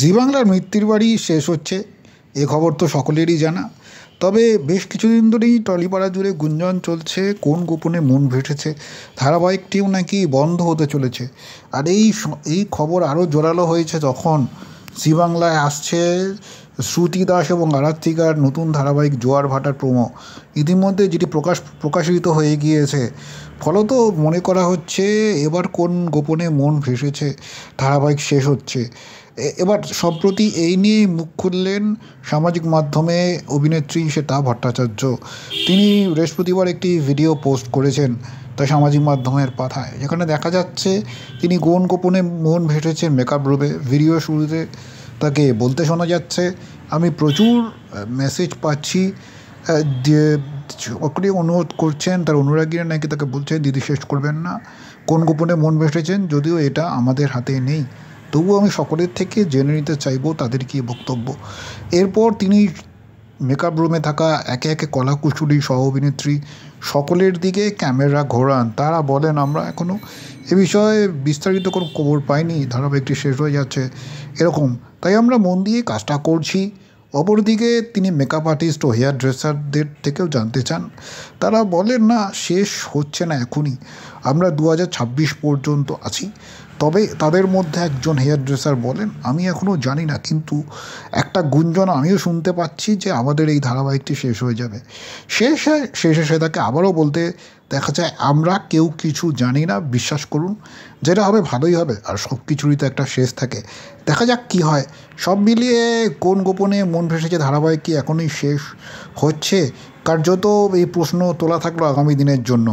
জি বাংলার মৃত্যুর বাড়ি শেষ হচ্ছে, এ খবর তো সকলেরই জানা। তবে বেশ কিছুদিন ধরেই টলিপাড়া জুড়ে গুঞ্জন চলছে কোন গোপনে মন ভেসেছে ধারাবাহিকটিও নাকি বন্ধ হতে চলেছে। আর এই খবর আরও জোরালো হয়েছে যখন জি বাংলায় আসছে শ্রুতি দাস এবং আরাত্রিকার নতুন ধারাবাহিক জোয়ার ভাটার প্রোমো ইতিমধ্যে যেটি প্রকাশিত হয়ে গিয়েছে। ফলত মনে করা হচ্ছে এবার কোন গোপনে মন ভেসেছে ধারাবাহিক শেষ হচ্ছে। এবার সম্প্রতি এই নিয়ে মুখ খুললেন সামাজিক মাধ্যমে অভিনেত্রী শ্বেতা ভট্টাচার্য। তিনি বৃহস্পতিবার একটি ভিডিও পোস্ট করেছেন তার সামাজিক মাধ্যমের পাতায়, যেখানে দেখা যাচ্ছে তিনি কোন গোপনে মন ভেসেছেন মেকআপ রুমে। ভিডিও শুরুতে তাকে বলতে শোনা যাচ্ছে, আমি প্রচুর মেসেজ পাচ্ছি যে সকলে অনুরোধ করছেন, তার অনুরাগীরা নাকি তাকে বলছেন দিদি শেষ করবেন না, কোন গোপনে মন ভেসেছেন, যদিও এটা আমাদের হাতে নেই, তবুও আমি সকলের থেকে জেনে নিতে চাইবো তাদের কী বক্তব্য। এরপর তিনি মেকআপ রুমে থাকা একে একে কলাকুশলী সহ অভিনেত্রী সকলের দিকে ক্যামেরা ঘোরান। তারা বলেন, আমরা এখনও এ বিষয়ে বিস্তারিত কোনো খবর পাইনি, ধারাবাহিকটি শেষ হয়ে যাচ্ছে এরকম, তাই আমরা মন দিয়ে কাজটা করছি। অপরদিকে তিনি মেকআপ আর্টিস্ট ও হেয়ার ড্রেসারদের থেকেও জানতে চান। তারা বলেন, না শেষ হচ্ছে না এখনই, আমরা 2026 পর্যন্ত আছি। তবে তাদের মধ্যে একজন হেয়ার ড্রেসার বলেন, আমি এখনও জানি না, কিন্তু একটা গুঞ্জন আমিও শুনতে পাচ্ছি যে আমাদের এই ধারাবাহিকটি শেষ হয়ে যাবে। শেষে তাকে আবারও বলতে দেখা যায়, আমরা কেউ কিছু জানি না, বিশ্বাস করুন, যেটা হবে ভালোই হবে, আর সব কিছুরই তো একটা শেষ থাকে, দেখা যাক কী হয়। সব মিলিয়ে কোন গোপনে মন ভেসেছে ধারাবাহিক কি এখনই শেষ হচ্ছে, কার্যত এই প্রশ্ন তোলা থাকলো আগামী দিনের জন্য।